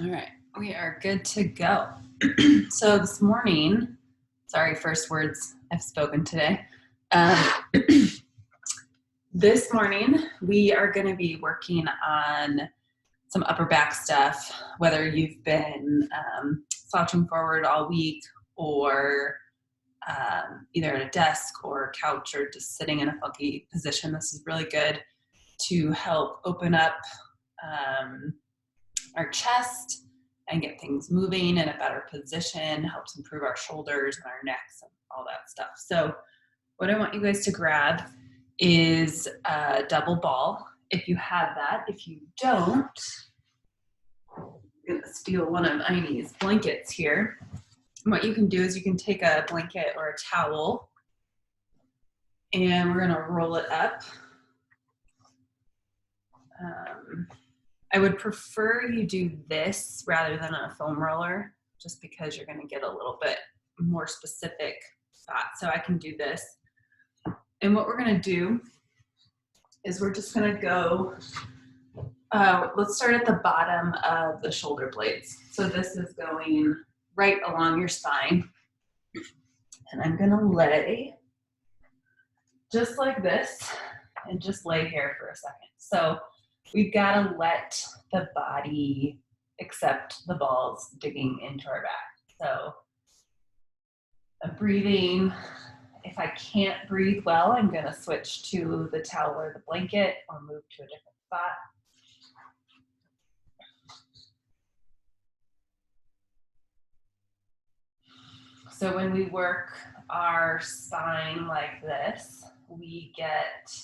All right, we are good to go. So this morning, sorry, first words I've spoken today. This morning, we are going to be working on some upper back stuff, whether you've been slouching forward all week or either at a desk or a couch or just sitting in a funky position. This is really good to help open up our chest and get things moving in a better position, helps improve our shoulders and our necks and all that stuff. So what I want you guys to grab is a double ball if you have that. If you don't, I'm gonna steal one of Inie's blankets here. And what you can do is you can take a blanket or a towel and we're gonna roll it up. I would prefer you do this rather than a foam roller, just because you're gonna get a little bit more specific spot. So I can do this. And what we're gonna do is we're just gonna go, let's start at the bottom of the shoulder blades. So this is going right along your spine. And I'm gonna lay just like this and just lay here for a second. So we've gotta let the body accept the balls digging into our back. So I'm breathing. If I can't breathe well, I'm gonna switch to the towel or the blanket or move to a different spot. So when we work our spine like this, we get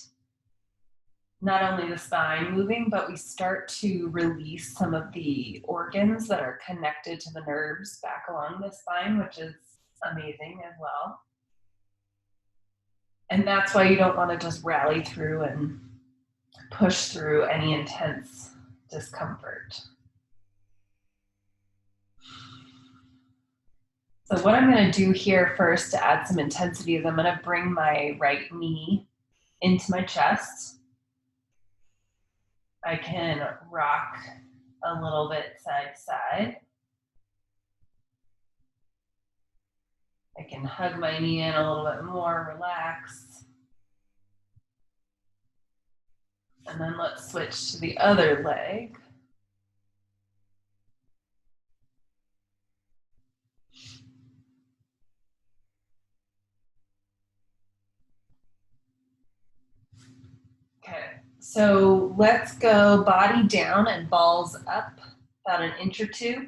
not only the spine moving, but we start to release some of the organs that are connected to the nerves back along the spine, which is amazing as well. And that's why you don't want to just rally through and push through any intense discomfort. So what I'm going to do here first to add some intensity is I'm going to bring my right knee into my chest. I can rock a little bit side to side. I can hug my knee in a little bit more, relax. And then let's switch to the other leg. Okay, so let's go body down and balls up about an inch or two.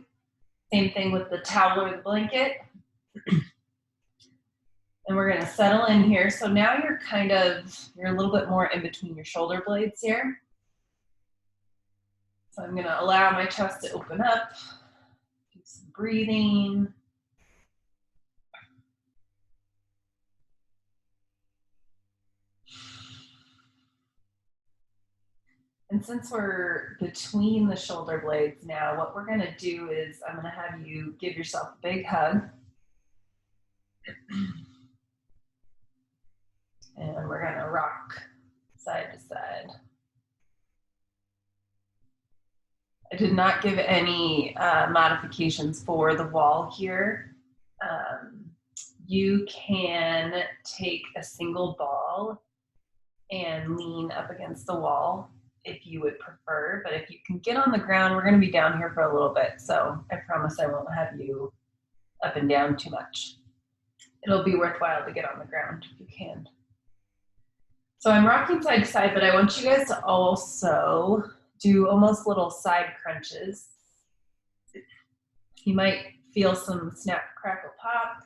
Same thing with the towel or the blanket. And we're gonna settle in here. So now you're a little bit more in between your shoulder blades here. So I'm gonna allow my chest to open up, do some breathing. And since we're between the shoulder blades now, what we're gonna do is I'm gonna have you give yourself a big hug. And we're gonna rock side to side. I did not give any modifications for the wall here. You can take a single ball and lean up against the wall if you would prefer, but if you can get on the ground, we're gonna be down here for a little bit, so I promise I won't have you up and down too much. It'll be worthwhile to get on the ground if you can. So I'm rocking side to side, but I want you guys to also do almost little side crunches. You might feel some snap, crackle, pop.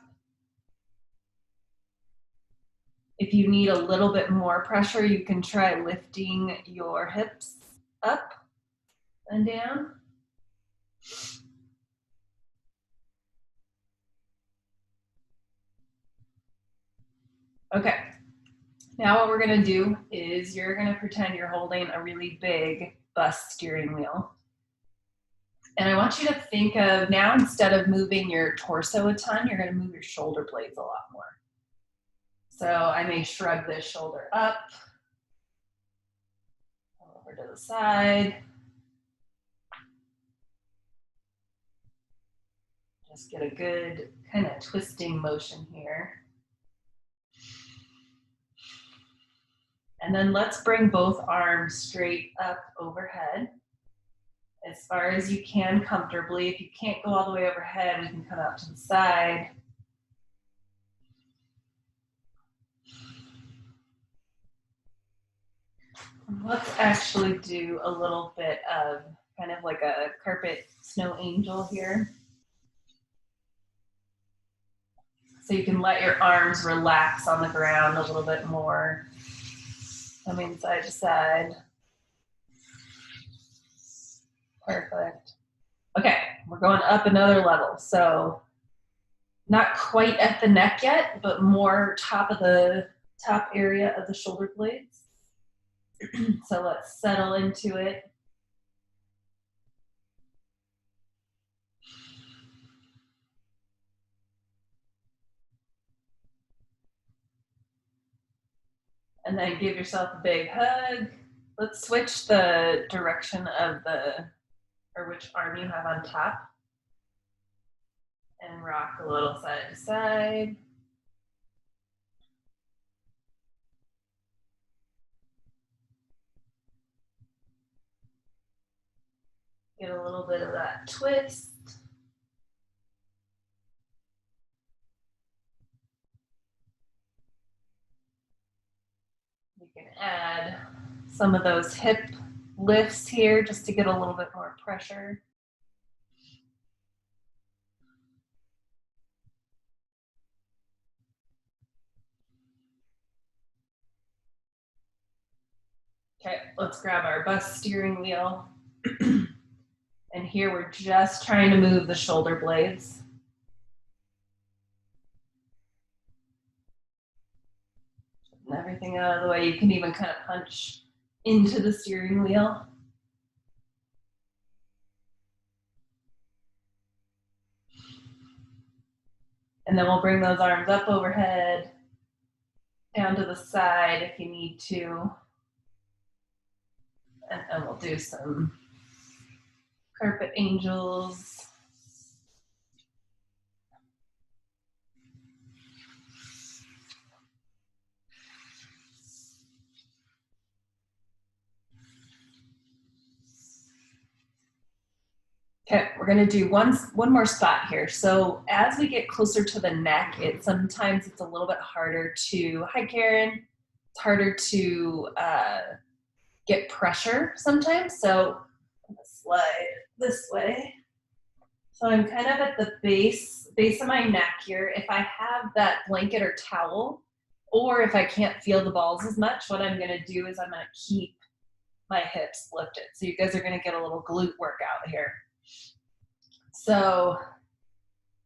If you need a little bit more pressure, you can try lifting your hips up and down. Okay, now what we're gonna do is you're gonna pretend you're holding a really big bus steering wheel. And I want you to think of now, instead of moving your torso a ton, you're gonna move your shoulder blades a lot more. So I may shrug this shoulder up, over to the side. Just get a good kind of twisting motion here. And then let's bring both arms straight up overhead as far as you can comfortably. If you can't go all the way overhead, we can come out to the side. Let's actually do a little bit of kind of like a carpet snow angel here. So you can let your arms relax on the ground a little bit more. Coming side to side. Perfect. Okay, we're going up another level. So not quite at the neck yet, but more top area of the shoulder blades. So let's settle into it. And then give yourself a big hug. Let's switch the direction of or which arm you have on top. And rock a little side to side. Get a little bit of that twist. You can add some of those hip lifts here just to get a little bit more pressure. Okay, let's grab our bus steering wheel. And here we're just trying to move the shoulder blades. And everything out of the way. You can even kind of punch into the steering wheel. And then we'll bring those arms up overhead, down to the side if you need to. And then we'll do some carpet angels. Okay, we're gonna do one more spot here. So as we get closer to the neck, sometimes it's a little bit harder to, hi Karen, it's harder to get pressure sometimes. So I'm gonna slide this way. So I'm kind of at the base of my neck here. If I have that blanket or towel, or if I can't feel the balls as much, what I'm gonna do is I'm gonna keep my hips lifted. So you guys are gonna get a little glute workout here. So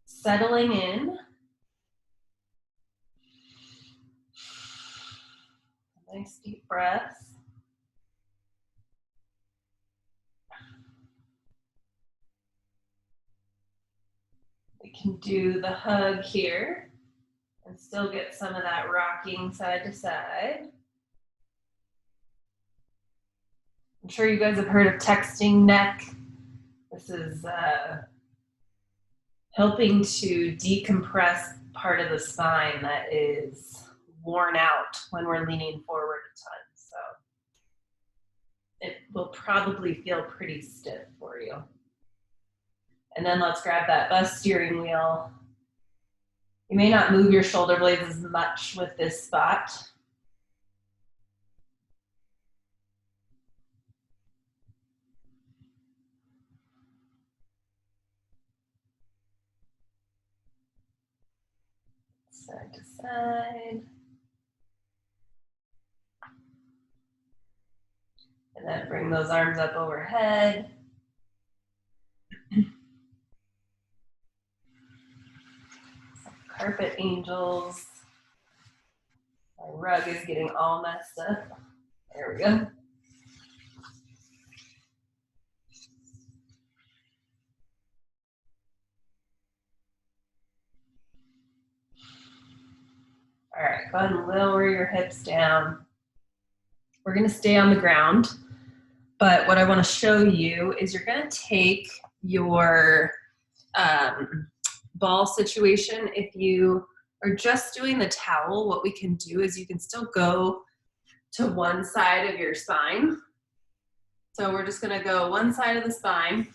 settling in. Nice deep breaths. We can do the hug here and still get some of that rocking side to side. I'm sure you guys have heard of texting neck. This is helping to decompress part of the spine that is worn out when we're leaning forward a ton. So it will probably feel pretty stiff for you. And then let's grab that bus steering wheel. You may not move your shoulder blades as much with this spot. Side to side. And then bring those arms up overhead. Some carpet angels. My rug is getting all messed up. There we go. All right, go ahead and lower your hips down. We're gonna stay on the ground, but what I wanna show you is you're gonna take your ball situation, if you are just doing the towel, what we can do is you can still go to one side of your spine. So we're just gonna go one side of the spine.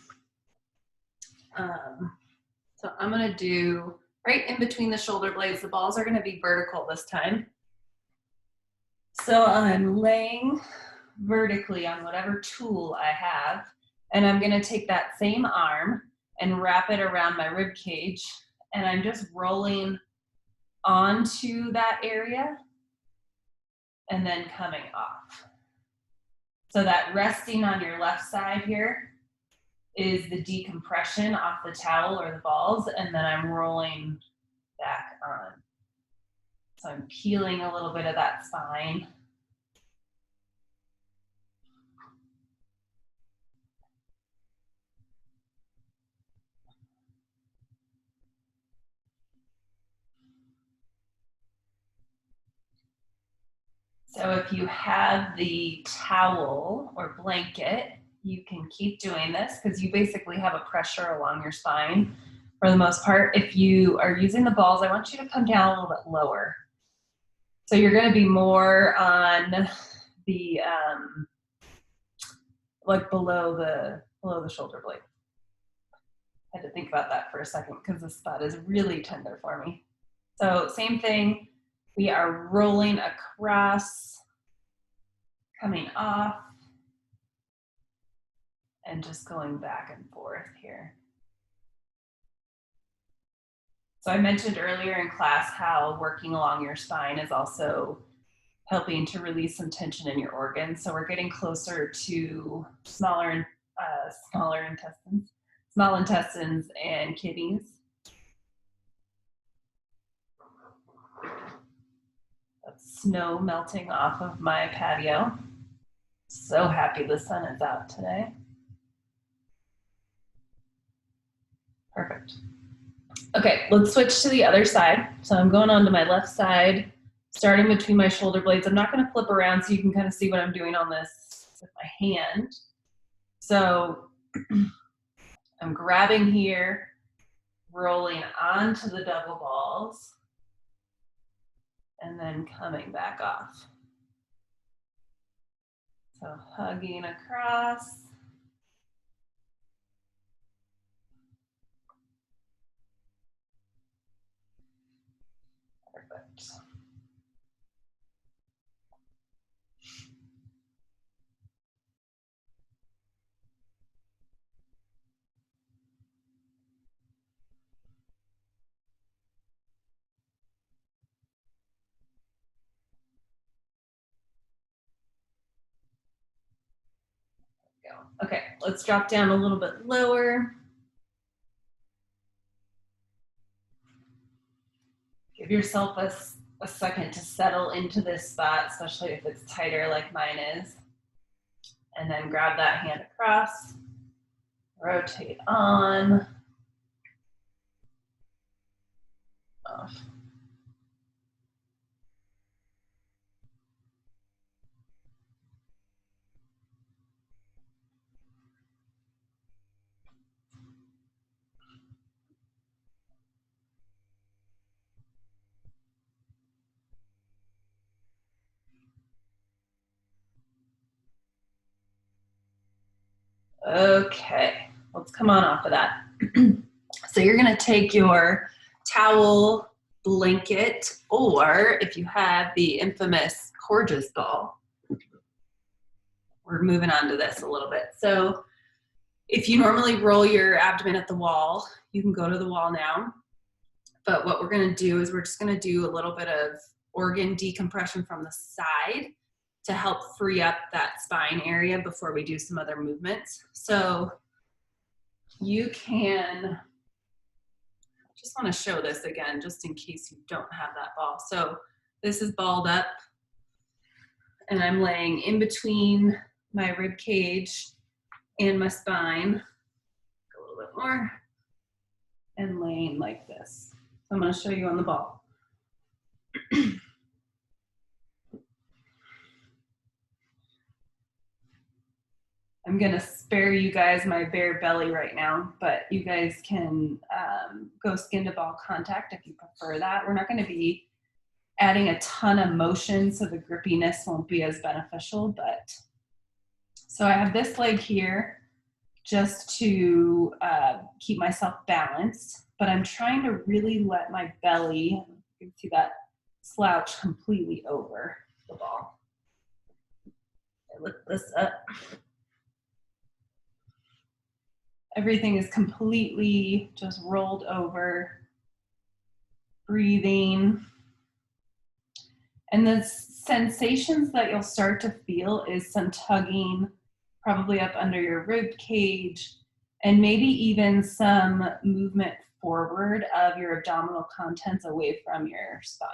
So I'm gonna do right in between the shoulder blades. The balls are gonna be vertical this time. So I'm laying vertically on whatever tool I have, and I'm gonna take that same arm and wrap it around my rib cage, and I'm just rolling onto that area and then coming off. So that resting on your left side here is the decompression off the towel or the balls, and then I'm rolling back on. So I'm peeling a little bit of that spine. So if you have the towel or blanket, you can keep doing this because you basically have a pressure along your spine for the most part. If you are using the balls, I want you to come down a little bit lower. So you're going to be more on the like below the shoulder blade. I had to think about that for a second because this spot is really tender for me. So same thing, we are rolling across, coming off, and just going back and forth here. So I mentioned earlier in class how working along your spine is also helping to release some tension in your organs. So we're getting closer to small intestines and kidneys. That's snow melting off of my patio. So happy the sun is out today. Perfect. Okay, let's switch to the other side. So I'm going on to my left side, starting between my shoulder blades. I'm not going to flip around so you can kind of see what I'm doing on this with my hand. So I'm grabbing here, rolling onto the double balls, and then coming back off. So hugging across. Perfect. Okay, let's drop down a little bit lower. Give yourself a second to settle into this spot, especially if it's tighter like mine is. And then grab that hand across, rotate on, off. Okay, let's come on off of that. So you're gonna take your towel, blanket, or if you have the infamous Corgis ball, we're moving on to this a little bit. So if you normally roll your abdomen at the wall, you can go to the wall now. But what we're gonna do is we're just gonna do a little bit of organ decompression from the side to help free up that spine area before we do some other movements. So you can, just want to show this again, just in case you don't have that ball. So this is balled up and I'm laying in between my rib cage and my spine. Go a little bit more and laying like this. So I'm going to show you on the ball. I'm gonna spare you guys my bare belly right now, but you guys can go skin to ball contact if you prefer that. We're not gonna be adding a ton of motion, so the grippiness won't be as beneficial, but. So I have this leg here just to keep myself balanced, but I'm trying to really let my belly, you can see that, slouch completely over the ball. I lift this up. Everything is completely just rolled over, breathing. And the sensations that you'll start to feel is some tugging, probably up under your rib cage, and maybe even some movement forward of your abdominal contents away from your spine.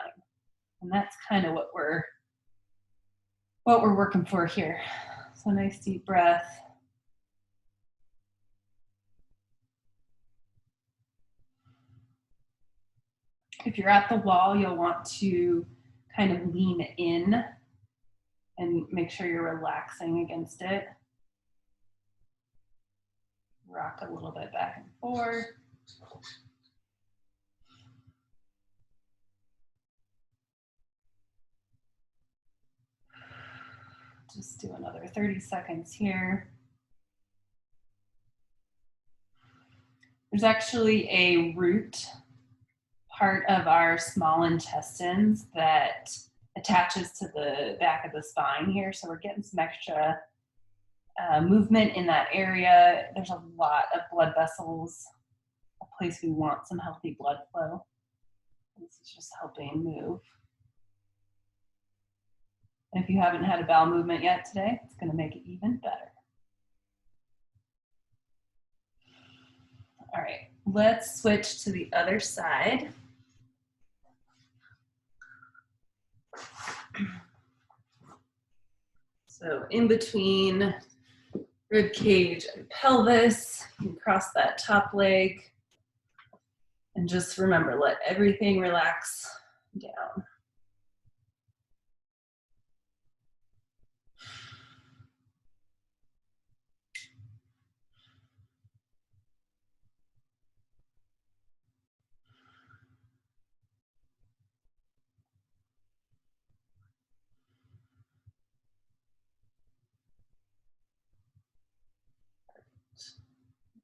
And that's kind of what we're working for here. So nice deep breath. If you're at the wall, you'll want to kind of lean in and make sure you're relaxing against it. Rock a little bit back and forth. Just do another 30 seconds here. There's actually a root part of our small intestines that attaches to the back of the spine here. So we're getting some extra movement in that area. There's a lot of blood vessels, a place we want some healthy blood flow. This is just helping move. And if you haven't had a bowel movement yet today, it's going to make it even better. All right, let's switch to the other side. So in between rib cage and pelvis, you cross that top leg. And just remember, let everything relax down.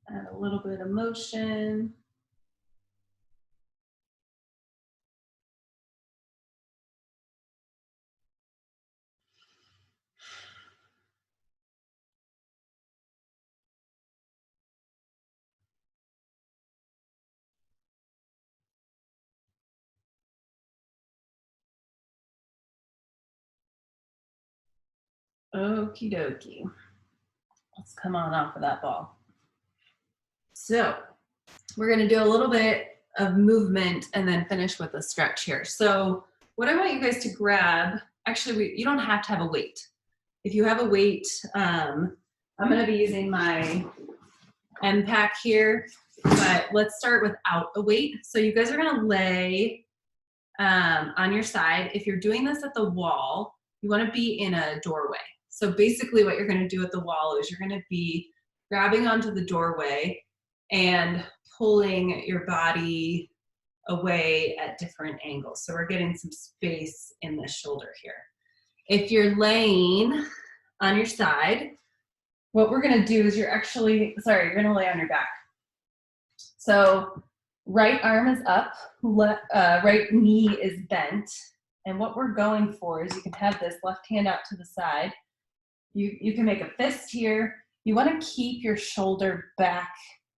Add a little bit of motion. Okie dokie. Let's come on off of that ball. So we're going to do a little bit of movement and then finish with a stretch here. So what I want you guys to grab, actually, you don't have to have a weight. If you have a weight, I'm going to be using my M-Pack here, but let's start without a weight. So you guys are going to lay on your side. If you're doing this at the wall, you want to be in a doorway. So basically what you're going to do at the wall is you're going to be grabbing onto the doorway and pulling your body away at different angles. So we're getting some space in the shoulder here. If you're laying on your side, what we're going to do is you're going to lay on your back. So right arm is up, right knee is bent. And what we're going for is you can have this left hand out to the side. You can make a fist here. You want to keep your shoulder back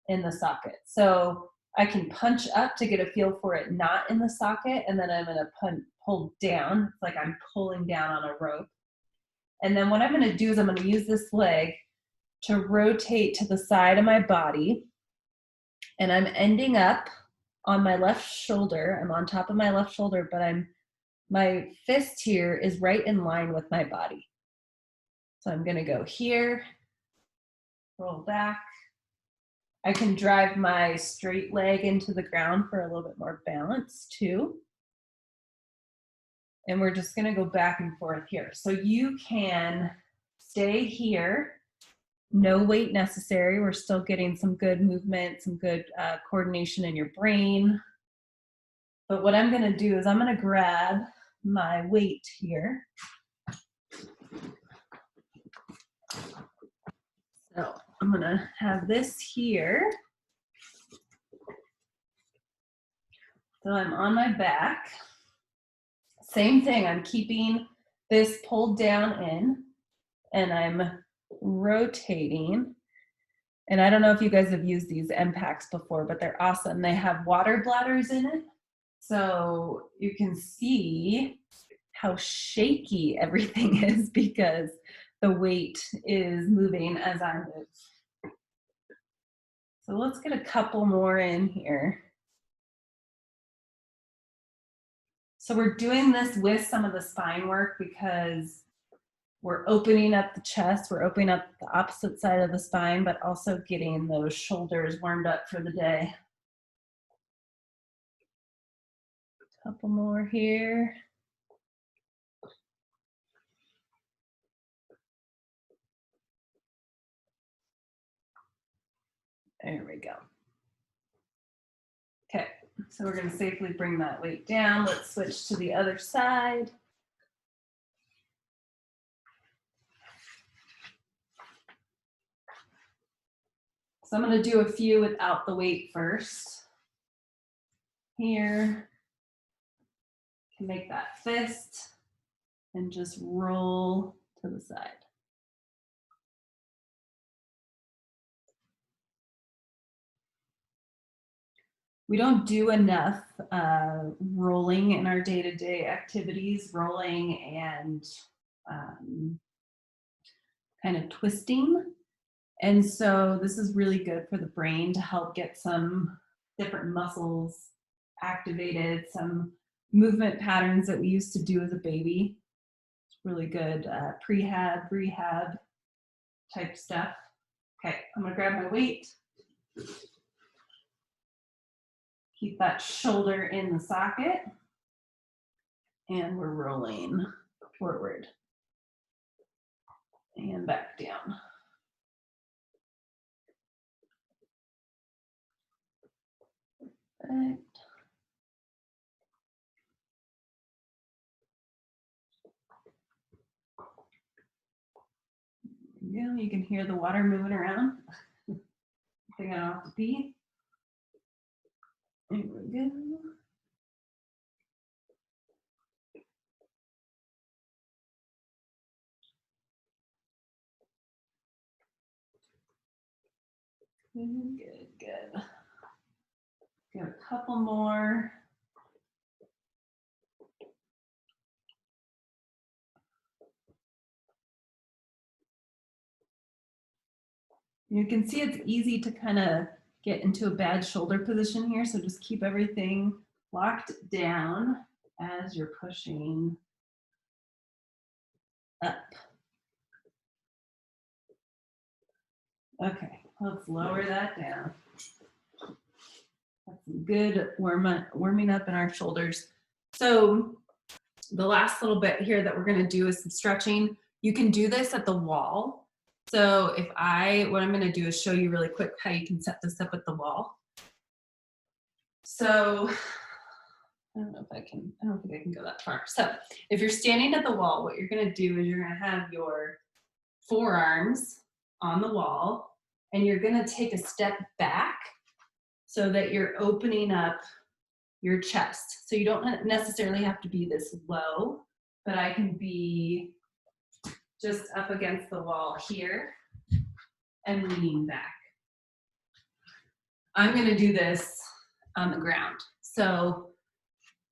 in the socket. So I can punch up to get a feel for it not in the socket, and then I'm going to pull down. It's like I'm pulling down on a rope. And then what I'm going to do is I'm going to use this leg to rotate to the side of my body. And I'm ending up on my left shoulder. I'm on top of my left shoulder, but my fist here is right in line with my body. So I'm going to go here, roll back. I can drive my straight leg into the ground for a little bit more balance too. And we're just going to go back and forth here. So you can stay here No weight necessary. We're still getting some good movement, some good coordination in your brain. But what I'm gonna do is I'm gonna grab my weight here. So I'm gonna have this here. So I'm on my back. Same thing, I'm keeping this pulled down in and I'm rotating. And I don't know if you guys have used these M packs before, but they're awesome. They have water bladders in it. So you can see how shaky everything is because the weight is moving as I move. So let's get a couple more in here. So we're doing this with some of the spine work because we're opening up the chest, we're opening up the opposite side of the spine, but also getting those shoulders warmed up for the day. Couple more here. There we go. Okay, so we're going to safely bring that weight down. Let's switch to the other side. So I'm going to do a few without the weight first. Here, you can make that fist and just roll to the side. We don't do enough rolling in our day-to-day activities, rolling and kind of twisting. And so this is really good for the brain to help get some different muscles activated, some movement patterns that we used to do as a baby. It's really good prehab, rehab type stuff. Okay, I'm gonna grab my weight. Keep that shoulder in the socket. And we're rolling forward and back down. Perfect. Yeah, you can hear the water moving around. I think I don't have to pee. There we go. Good, good. Got a couple more. You can see it's easy to kind of get into a bad shoulder position here. So just keep everything locked down as you're pushing up. Okay, let's lower that down. That's some good warming up in our shoulders. So the last little bit here that we're going to do is some stretching. You can do this at the wall. So what I'm going to do is show you really quick how you can set this up at the wall. So I don't think I can go that far. So if you're standing at the wall, what you're going to do is you're going to have your forearms on the wall and you're going to take a step back so that you're opening up your chest. So you don't necessarily have to be this low, but I can be just up against the wall here and leaning back. I'm going to do this on the ground. So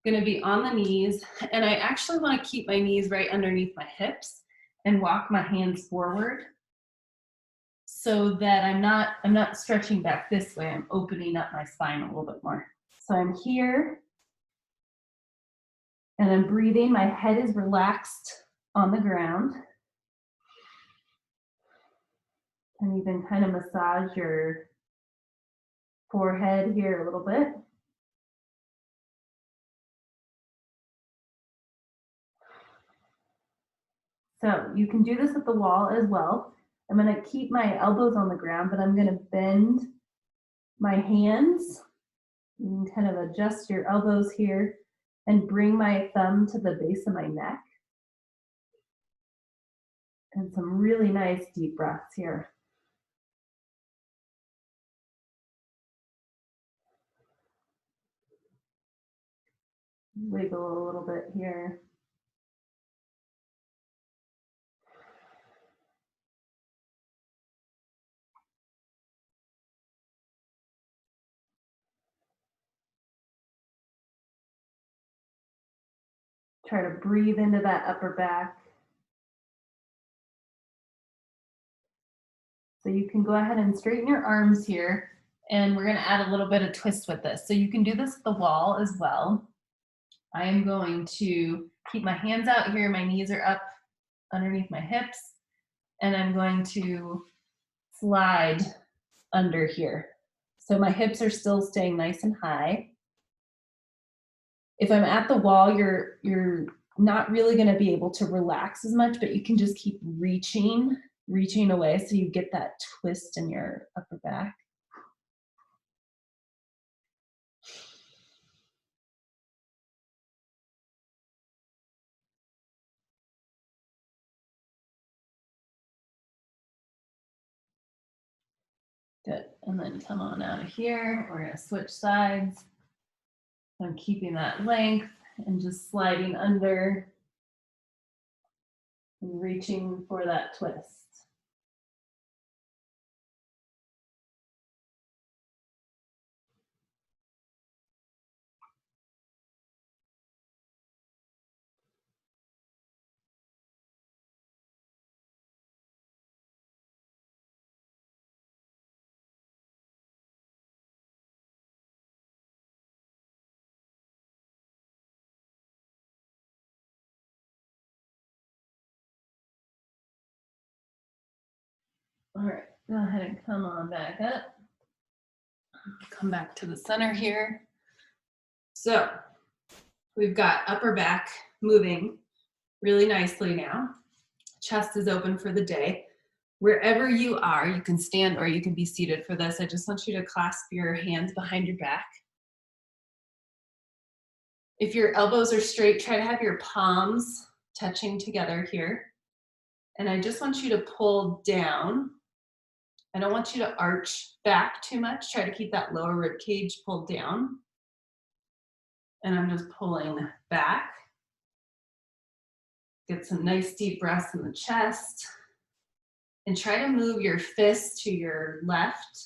I'm going to be on the knees, and I actually want to keep my knees right underneath my hips and walk my hands forward so that I'm not stretching back this way. I'm opening up my spine a little bit more. So I'm here and I'm breathing. My head is relaxed on the ground. And you can kind of massage your forehead here a little bit. So you can do this at the wall as well. I'm gonna keep my elbows on the ground, but I'm gonna bend my hands. You can kind of adjust your elbows here and bring my thumb to the base of my neck. And some really nice deep breaths here. Wiggle a little bit here. Try to breathe into that upper back. So you can go ahead and straighten your arms here, and we're gonna add a little bit of twist with this. So you can do this with the wall as well. I am going to keep my hands out here, my knees are up underneath my hips, and I'm going to slide under here. So my hips are still staying nice and high. If I'm at the wall, you're not really gonna be able to relax as much, but you can just keep reaching away so you get that twist in your upper back. Good, and then come on out of here. We're gonna switch sides. I'm keeping that length and just sliding under and reaching for that twist. All right, go ahead and come on back up. Come back to the center here. So we've got upper back moving really nicely now. Chest is open for the day. Wherever you are, you can stand or you can be seated for this. I just want you to clasp your hands behind your back. If your elbows are straight, try to have your palms touching together here. And I just want you to pull down. I don't want you to arch back too much. Try to keep that lower rib cage pulled down. And I'm just pulling back. Get some nice deep breaths in the chest. And try to move your fist to your left,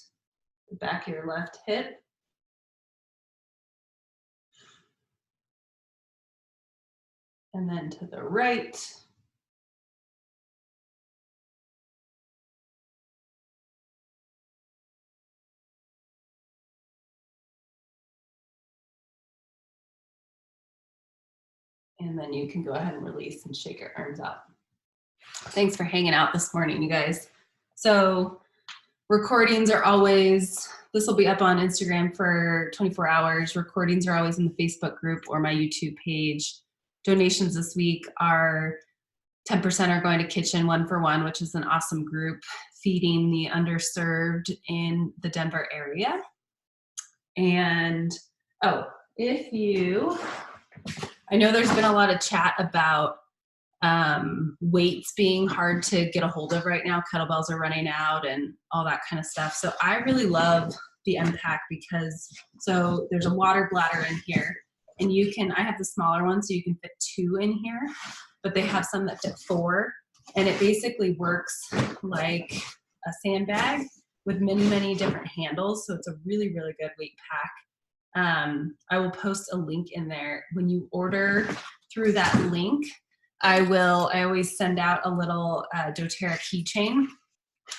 the back of your left hip. And then to the right. And then you can go ahead and release and shake your arms out. Thanks for hanging out this morning, you guys. So recordings are always, this will be up on Instagram for 24 hours. Recordings are always in the Facebook group or my YouTube page. Donations this week are 10% are going to Kitchen 1 for 1, which is an awesome group feeding the underserved in the Denver area. And, oh, I know there's been a lot of chat about weights being hard to get a hold of right now. Kettlebells are running out and all that kind of stuff. So I really love the M-Pack because, so there's a water bladder in here and I have the smaller one so you can fit 2 in here, but they have some that fit 4 and it basically works like a sandbag with many, many different handles. So it's a really, really good weight pack. I will post a link in there. When you order through that link, I always send out a little doTERRA keychain.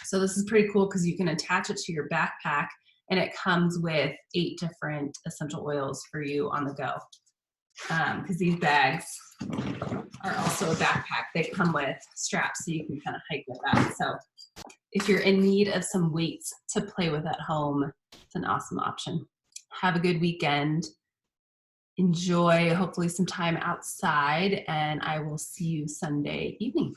So this is pretty cool because you can attach it to your backpack and it comes with 8 different essential oils for you on the go. Because these bags are also a backpack. They come with straps so you can kind of hike with that. So if you're in need of some weights to play with at home, it's an awesome option. Have a good weekend. Enjoy hopefully some time outside and I will see you Sunday evening.